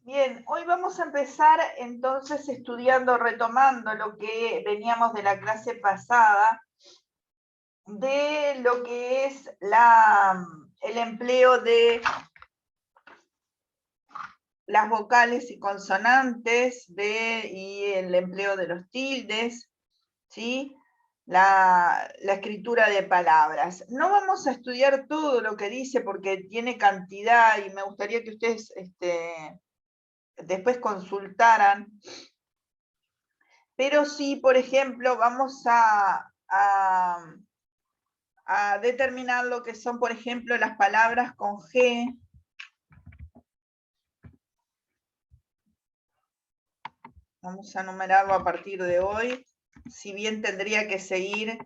Bien, hoy vamos a empezar entonces estudiando, retomando lo que veníamos de la clase pasada, de lo que es el empleo de las vocales y consonantes y el empleo de los tildes, ¿sí? La escritura de palabras. No vamos a estudiar todo lo que dice porque tiene cantidad y me gustaría que ustedes después consultaran. Pero sí, por ejemplo, vamos a determinar lo que son, por ejemplo, las palabras con G. Vamos a numerarlo a partir de hoy, si bien tendría que seguir.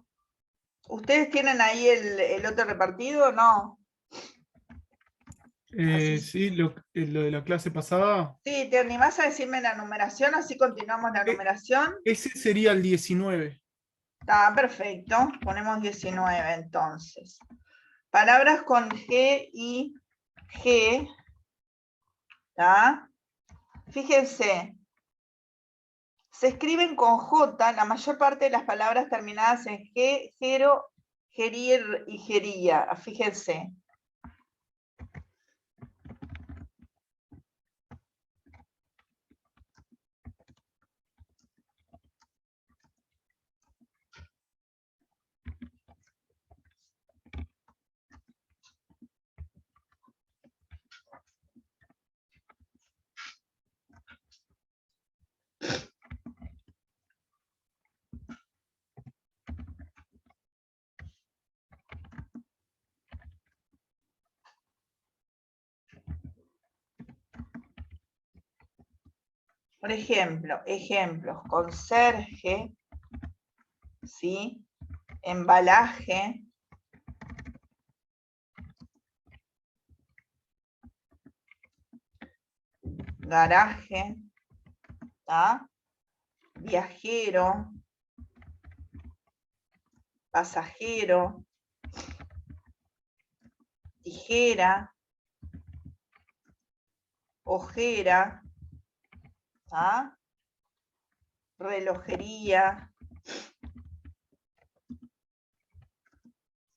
¿Ustedes tienen ahí el otro repartido o no? Sí, lo de la clase pasada. Sí, ¿te animás a decirme la numeración? Así continuamos la E- numeración. Ese sería el 19. Está perfecto. Ponemos 19 entonces. Palabras con G y G. ¿Está? Fíjense. Se escriben con J la mayor parte de las palabras terminadas en G, gero, gerir y gería. Fíjense. Por ejemplo, ejemplos, conserje, ¿sí? Embalaje, garaje, ¿tá? Viajero, pasajero, tijera, ojera, ¿tá? Relojería,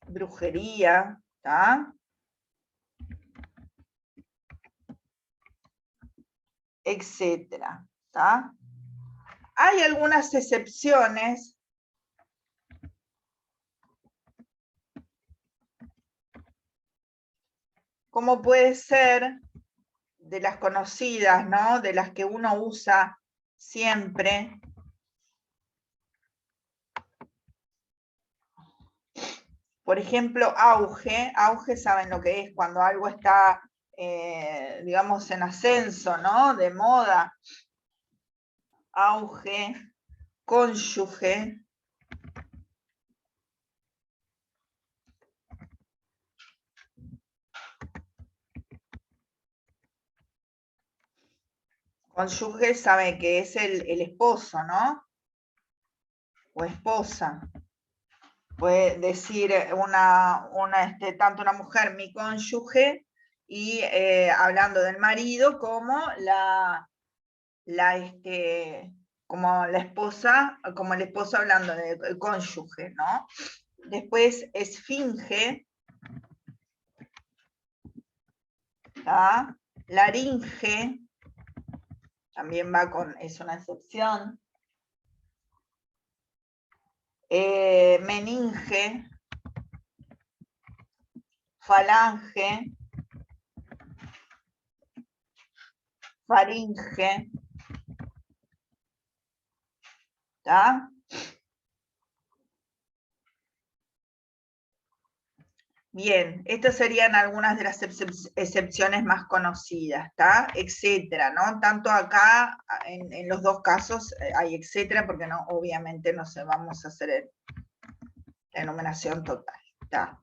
brujería, ¿tá? Etcétera, ¿tá? Hay algunas excepciones, como puede ser de las conocidas, ¿no? De las que uno usa siempre. Por ejemplo, auge. Auge, ¿saben lo que es? Cuando algo está, digamos, en ascenso, ¿no? De moda. Auge, cónyuge. Cónyuge sabe que es el esposo, ¿no? O esposa. Puede decir tanto una mujer, mi cónyuge, y hablando del marido como como la esposa, como el esposo hablando del cónyuge, ¿no? Después, esfinge, ¿tá? Laringe, también es una excepción. Meninge, falange, faringe, ¿tá? Bien, estas serían algunas de las excepciones más conocidas, ¿tá? Etcétera, ¿no? Tanto acá, en los dos casos, hay etcétera, porque no, obviamente no vamos a hacer la enumeración total, ¿tá?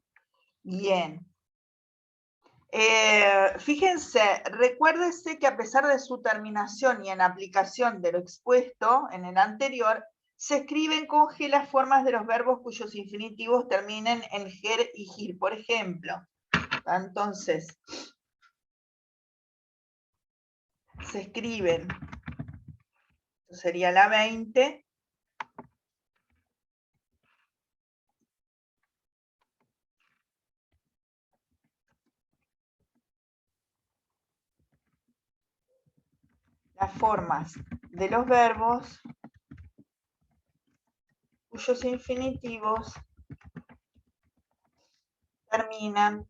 Bien. Fíjense, recuérdese que a pesar de su terminación y en aplicación de lo expuesto en el anterior, se escriben con G las formas de los verbos cuyos infinitivos terminen en ger y gir, por ejemplo. Entonces, se escriben. Esto sería la 20. Las formas de los verbos cuyos infinitivos terminan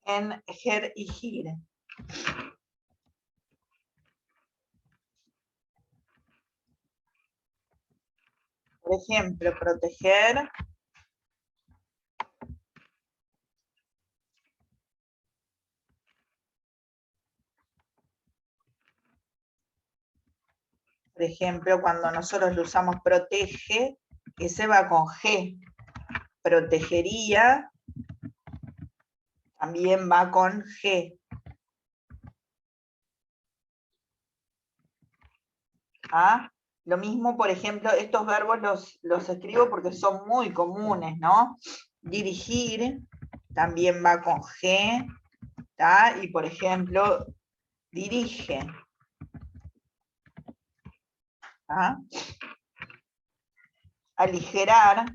en ger y gir. Por ejemplo, proteger, por ejemplo, cuando nosotros lo usamos protege, ese va con G. Protegería también va con G. ¿Ah? Lo mismo, por ejemplo, estos verbos los escribo porque son muy comunes, ¿no? Dirigir también va con G, ¿tá? Y por ejemplo, dirige. ¿Ah? Aligerar,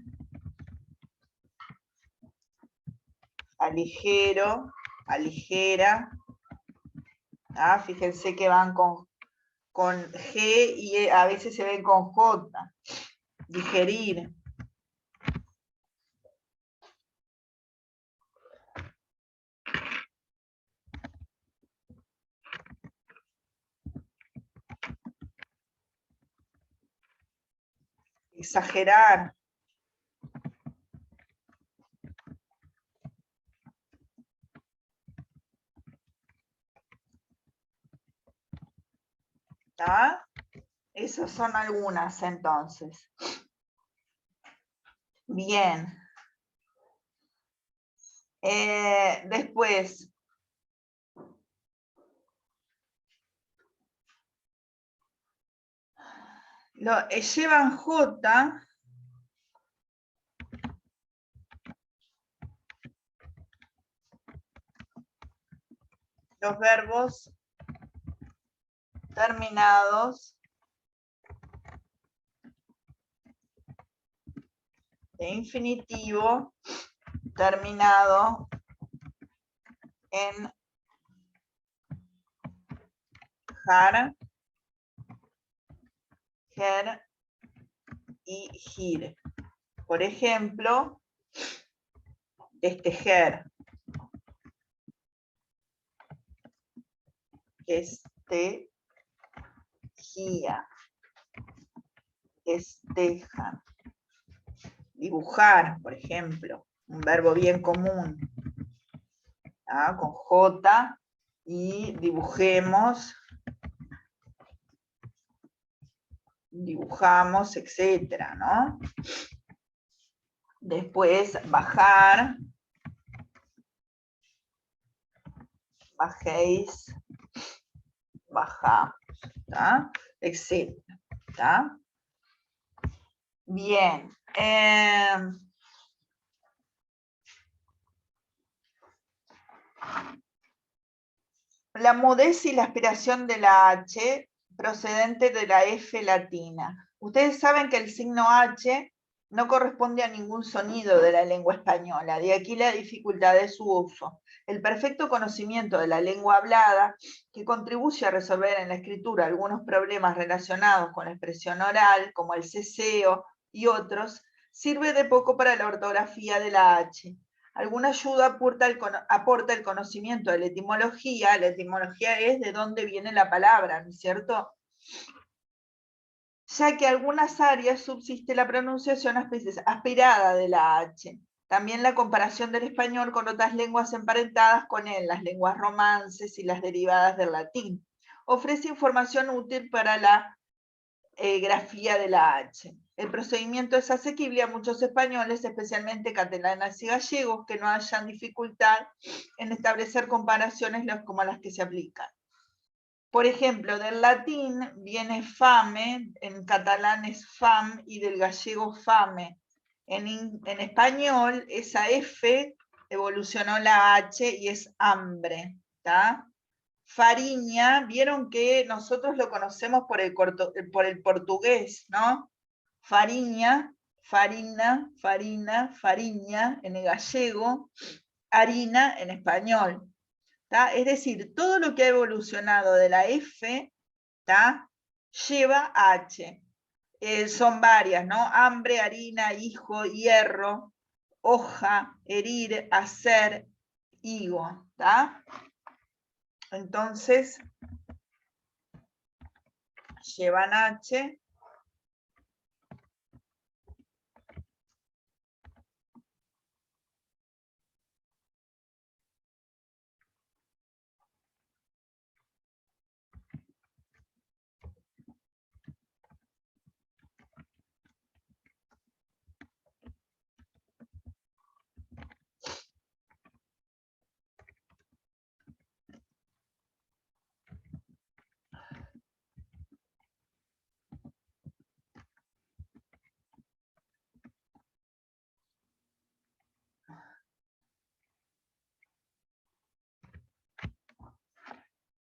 aligero, aligera. ¿Ah? Fíjense que van con G y a veces se ven con J. Digerir. Exagerar. ¿Tá? Esas son algunas entonces. Bien. Después, llevan J, los verbos terminados de infinitivo terminado en jar, ger y gir. Por ejemplo, ger, gía, estejan. Dibujar, por ejemplo, un verbo bien común, ¿ah? Con J, y dibujemos, dibujamos, etcétera, ¿no? Después, bajar, bajéis, bajamos, ¿tá? Etcétera, ¿tá? Bien. La mudez y la aspiración de la H procedente de la F latina. Ustedes saben que el signo H no corresponde a ningún sonido de la lengua española, de aquí la dificultad de su uso. El perfecto conocimiento de la lengua hablada, que contribuye a resolver en la escritura algunos problemas relacionados con la expresión oral, como el ceseo y otros, sirve de poco para la ortografía de la H. Alguna ayuda aporta el conocimiento de la etimología. La etimología es de dónde viene la palabra, ¿no es cierto? Ya que en algunas áreas subsiste la pronunciación aspirada de la H. También la comparación del español con otras lenguas emparentadas con él, las lenguas romances y las derivadas del latín. Ofrece información útil para la grafía de la H. El procedimiento es asequible a muchos españoles, especialmente catalanes y gallegos, que no hayan dificultad en establecer comparaciones como las que se aplican. Por ejemplo, del latín viene fame, en catalán es fam, y del gallego fame. En español, esa F evolucionó la H y es hambre, ¿tá? Fariña, vieron que nosotros lo conocemos por el portugués, ¿no? Fariña, farina, farina, fariña en el gallego, harina en español. ¿Tá? Es decir, todo lo que ha evolucionado de la F, ¿tá? Lleva H. Son varias, ¿no? Hambre, harina, hijo, hierro, hoja, herir, hacer, higo, ¿tá? Entonces, llevan H.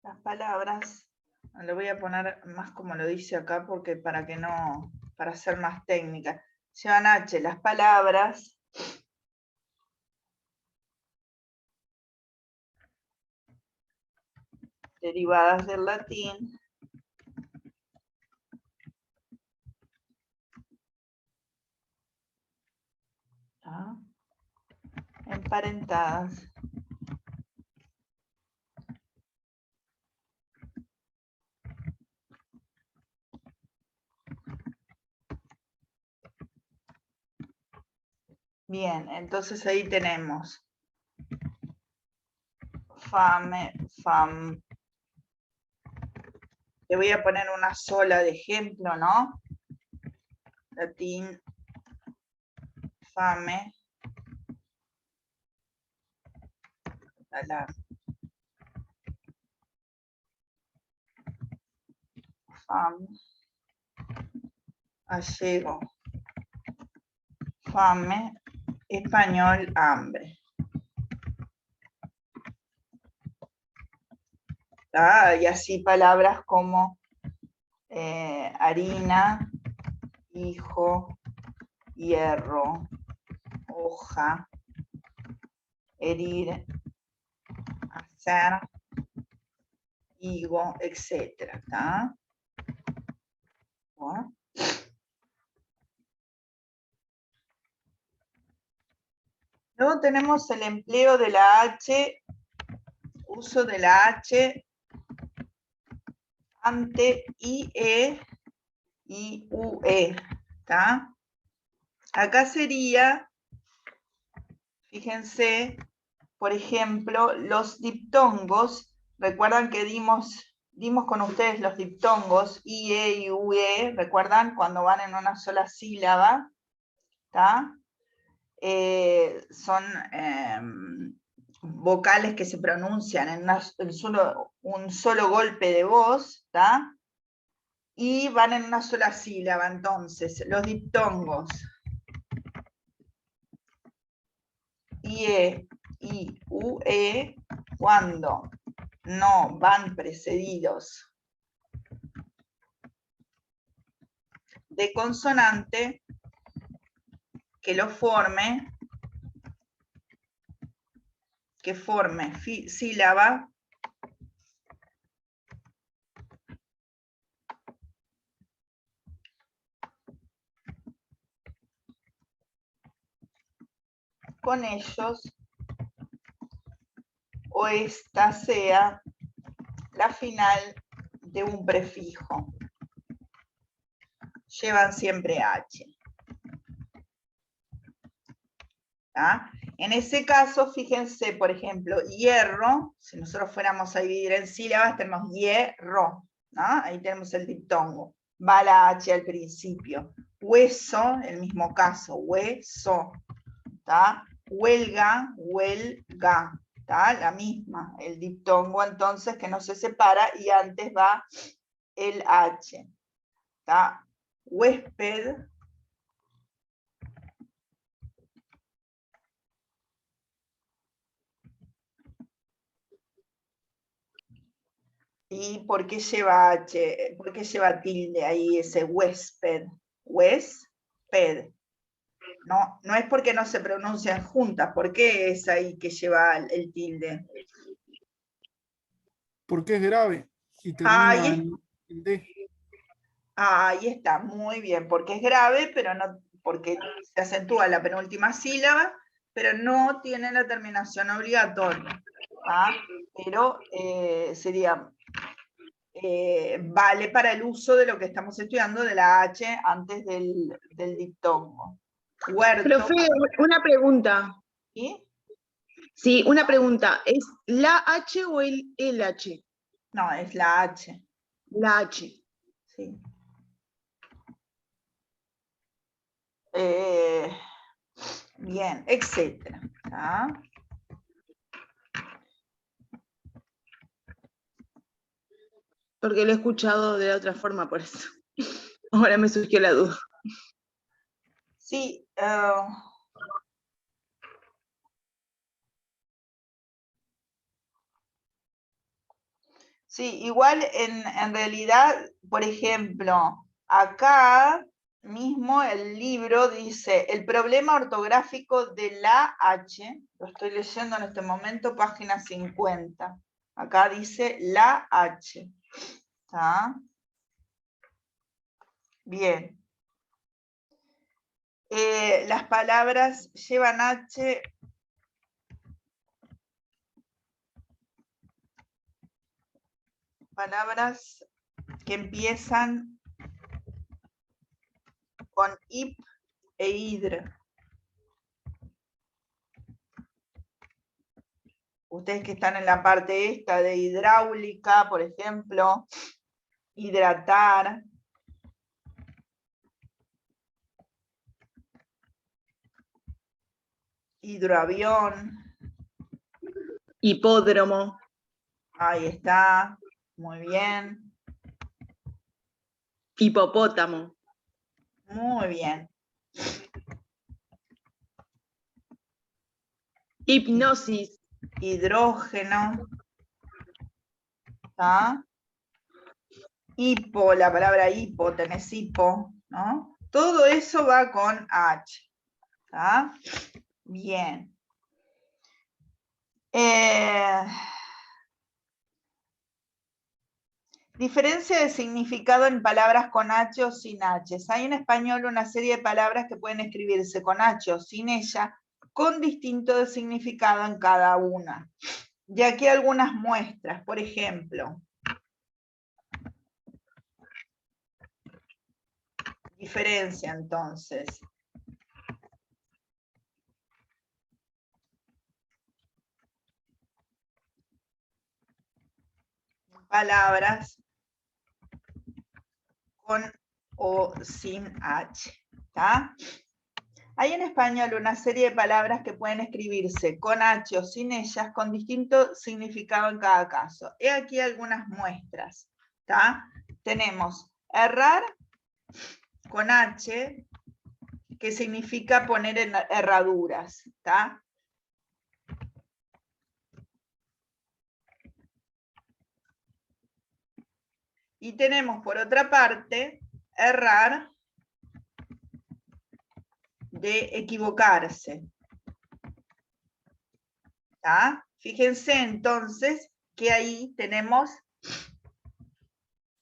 Las palabras, le voy a poner más como lo dice acá, porque para que no, para ser más técnica. Llevan H las palabras derivadas del latín, ¿tá? Emparentadas. Bien, entonces ahí tenemos fame, fam. Le voy a poner una sola de ejemplo, ¿no? Latín, fame, fam, gallego, fame, español, hambre. ¿Tá? Y así palabras como harina, hijo, hierro, hoja, herir, hacer, higo, etc. ¿Tá? ¿No? Luego tenemos el empleo de la H, uso de la H ante IE y UE. ¿Tá? Acá sería, fíjense, por ejemplo, los diptongos. Recuerdan que dimos con ustedes los diptongos, IE y UE, ¿recuerdan? Cuando van en una sola sílaba, ¿tá? Son vocales que se pronuncian en un solo golpe de voz, ¿tá? Y van en una sola sílaba. Entonces, los diptongos IE y UE, cuando no van precedidos de consonante que forme sílaba con ellos, o esta sea la final de un prefijo. Llevan siempre H. ¿Tá? En ese caso, fíjense, por ejemplo, hierro, si nosotros fuéramos a dividir en sílabas, tenemos hierro, ¿no? Ahí tenemos el diptongo. Va la H al principio. Hueso, el mismo caso, hueso. ¿Tá? Huelga, huelga. ¿Tá? La misma, el diptongo entonces que no se separa y antes va el H. ¿Tá? Huésped, ¿Sí? ¿Por qué lleva H? ¿Por qué lleva tilde ahí ese huésped? Huésped. No, no es porque no se pronuncian juntas. ¿Por qué es ahí que lleva el tilde? Porque es grave y termina Ahí, en D. ahí está, muy bien, porque es grave, pero no, porque se acentúa la penúltima sílaba, pero no tiene la terminación obligatoria. ¿Ah? Pero sería, vale para el uso de lo que estamos estudiando de la H antes del diptongo. Huerto. Profe, una pregunta. ¿Sí? Sí, una pregunta. ¿Es la H o el H? No, es la H. La H. Sí. Bien, etcétera. ¿Ah? Porque lo he escuchado de otra forma, por eso. Ahora me surgió la duda. Sí. Sí, igual en realidad, por ejemplo, acá mismo el libro dice, el problema ortográfico de la H, lo estoy leyendo en este momento, página 50. Acá dice la H. ¿Está? Bien. Las palabras llevan H. Palabras que empiezan con ip e hidr. Ustedes que están en la parte esta de hidráulica, por ejemplo, hidratar. Hidroavión. Hipódromo. Ahí está. Muy bien. Hipopótamo. Muy bien. Hipnosis. Hidrógeno. ¿Está? Hipo, la palabra hipo, tenés hipo, ¿no? Todo eso va con H. ¿Está? Bien. Diferencia de significado en palabras con H o sin H. Hay en español una serie de palabras que pueden escribirse con H o sin ella, con distinto significado en cada una. Y aquí algunas muestras, por ejemplo. Diferencia entonces. Palabras con o sin H. ¿Está? Hay en español una serie de palabras que pueden escribirse con H o sin ellas, con distinto significado en cada caso. He aquí algunas muestras. ¿Está? Tenemos errar con H, que significa poner en herraduras. ¿Está? Y tenemos por otra parte, errar de equivocarse. ¿Está? Fíjense entonces que ahí tenemos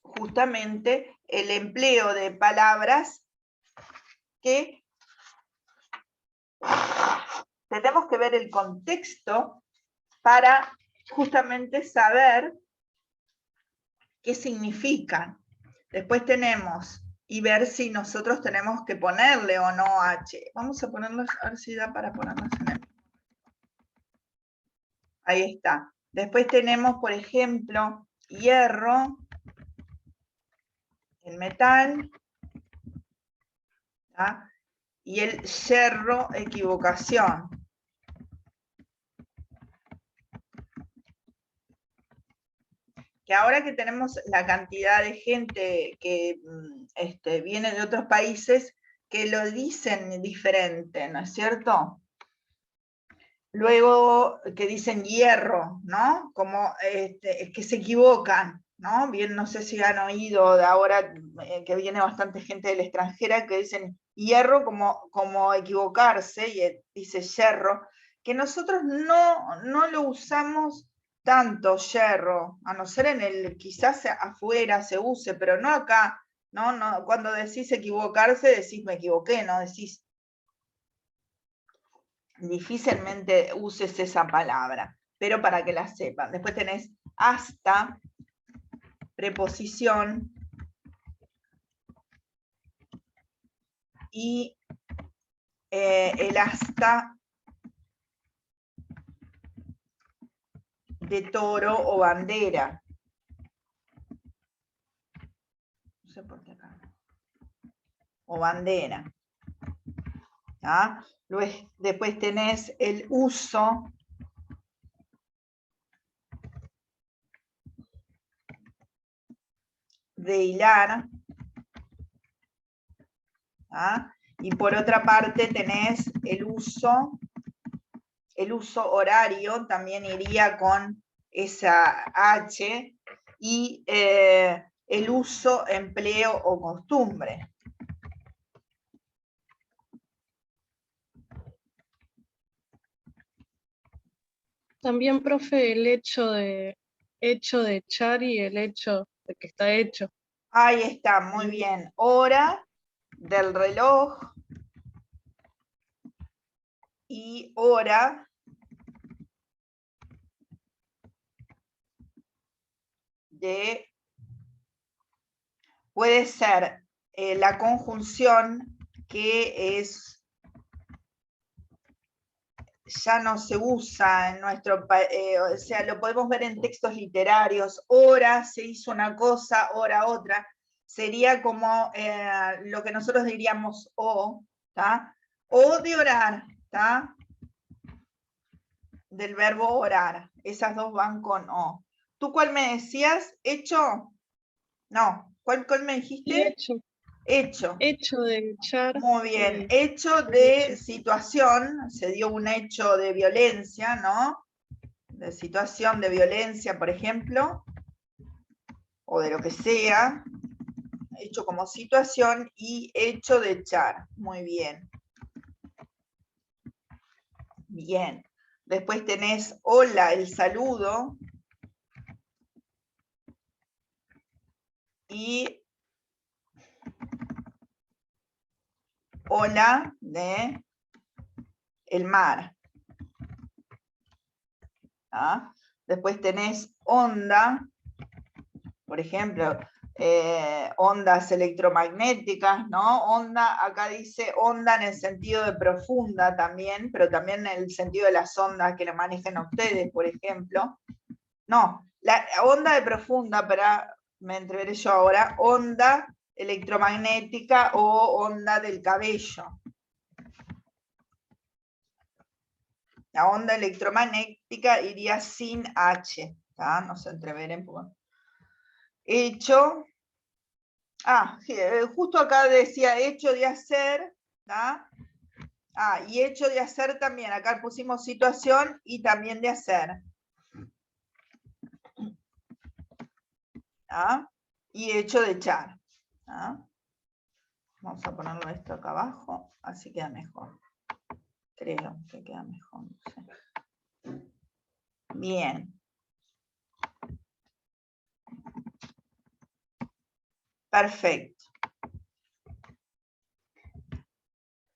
justamente el empleo de palabras que tenemos que ver el contexto para justamente saber qué significan. Después tenemos y ver si nosotros tenemos que ponerle o no H. Vamos a ponerlos, a ver si da para ponerlos en el... Ahí está. Después tenemos, por ejemplo, hierro, el metal, ¿tá? Y el yerro, equivocación. Que ahora que tenemos la cantidad de gente que viene de otros países, que lo dicen diferente, ¿no es cierto? Luego que dicen hierro, ¿no? Como que se equivocan. ¿no? Bien, no sé si han oído de ahora que viene bastante gente del extranjero que dicen hierro como equivocarse, y dice yerro, que nosotros no lo usamos tanto, yerro, a no ser en el, quizás afuera se use, pero no acá, no, cuando decís equivocarse, decís me equivoqué, no decís, difícilmente uses esa palabra, pero para que la sepan. Después tenés hasta, preposición, y el hasta de toro o bandera. No sé por qué acá. O bandera. ¿Ah? Luego, después tenés el uso de hilar. ¿Ah? Y por otra parte tenés el uso horario, también iría con esa H, y el uso, empleo o costumbre. También, profe, el hecho de echar y el hecho de que está hecho. Ahí está, muy bien. Hora del reloj y hora de, puede ser la conjunción que es, ya no se usa en nuestro país, o sea, lo podemos ver en textos literarios, hora se hizo una cosa, hora otra, sería como lo que nosotros diríamos o, ¿tá? O de orar, ¿tá? Del verbo orar, esas dos van con o. ¿Tú cuál me decías? ¿Hecho? No, ¿cuál me dijiste? Y hecho. Hecho. Hecho de echar. Muy bien, hecho de situación, se dio un hecho de violencia, ¿no? De situación de violencia, por ejemplo, o de lo que sea, hecho como situación, y hecho de echar. Muy bien. Bien. Después tenés hola, el saludo, y ola de el mar. ¿Ah? Después tenés onda, por ejemplo, ondas electromagnéticas, ¿no? Onda, acá dice onda en el sentido de profunda también, pero también en el sentido de las ondas que lo manejan ustedes, por ejemplo. No, la onda de profunda, me entreveré yo ahora, onda electromagnética o onda del cabello. La onda electromagnética iría sin H, ¿tá? No se entreveren. Hecho, justo acá decía hecho de hacer, ¿tá? Y hecho de hacer también, acá pusimos situación y también de hacer. ¿Tá? Y hecho de echar. ¿Tá? Vamos a ponerlo esto acá abajo, así queda mejor. Creo que queda mejor, no sé. Bien. Perfecto.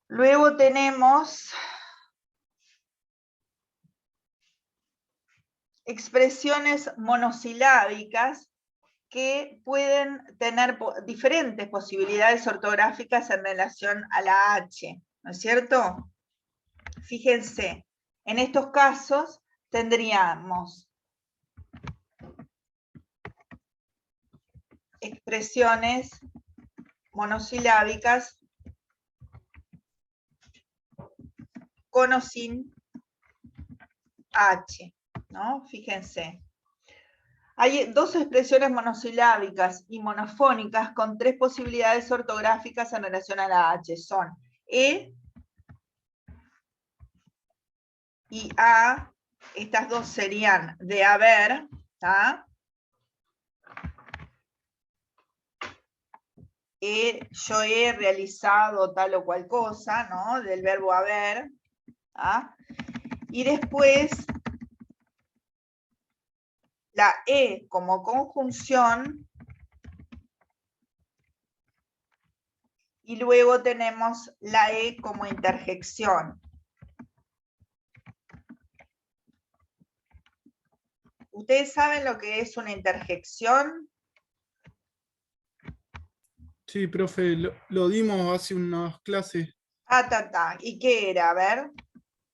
Luego tenemos expresiones monosilábicas que pueden tener diferentes posibilidades ortográficas en relación a la H, ¿no es cierto? Fíjense, en estos casos tendríamos expresiones monosilábicas con o sin H, ¿no? Fíjense. Hay dos expresiones monosilábicas y monofónicas con tres posibilidades ortográficas en relación a la H. Son E y A. Estas dos serían de haber, ¿tá? yo he realizado tal o cual cosa, ¿no? Del verbo haber. ¿Ah? Y después la E como conjunción, y luego tenemos la E como interjección. ¿Ustedes saben lo que es una interjección? Sí, profe, lo dimos hace unas clases. ¿Y qué era? A ver.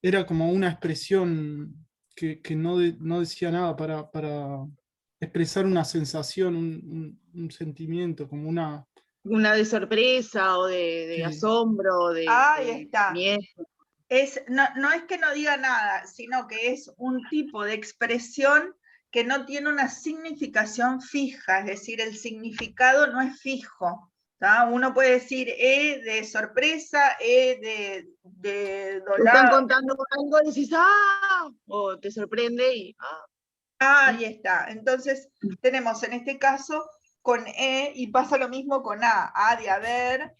Era como una expresión que no, no decía nada para expresar una sensación, un sentimiento, como una... Una de sorpresa o de Sí. asombro, Ahí de está. miedo. No es que no diga nada, sino que es un tipo de expresión que no tiene una significación fija, es decir, el significado no es fijo. ¿Tá? Uno puede decir de sorpresa, de Te dolor. están contando algo y decís, ¡ah! O te sorprende y ¡ah! Ahí está. Entonces, tenemos en este caso con E, y pasa lo mismo con A. A de haber,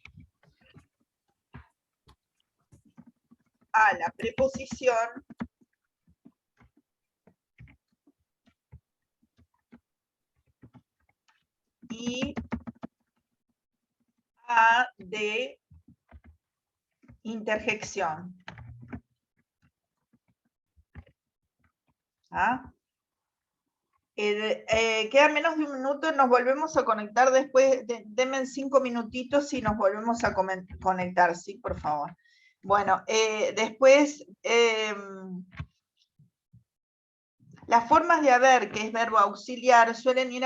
a la preposición, y A de interjección. ¿Ah? Queda menos de un minuto, nos volvemos a conectar después, denme 5 minutitos y nos volvemos a conectar, sí, por favor. Bueno, después, las formas de haber, que es verbo auxiliar, suelen ir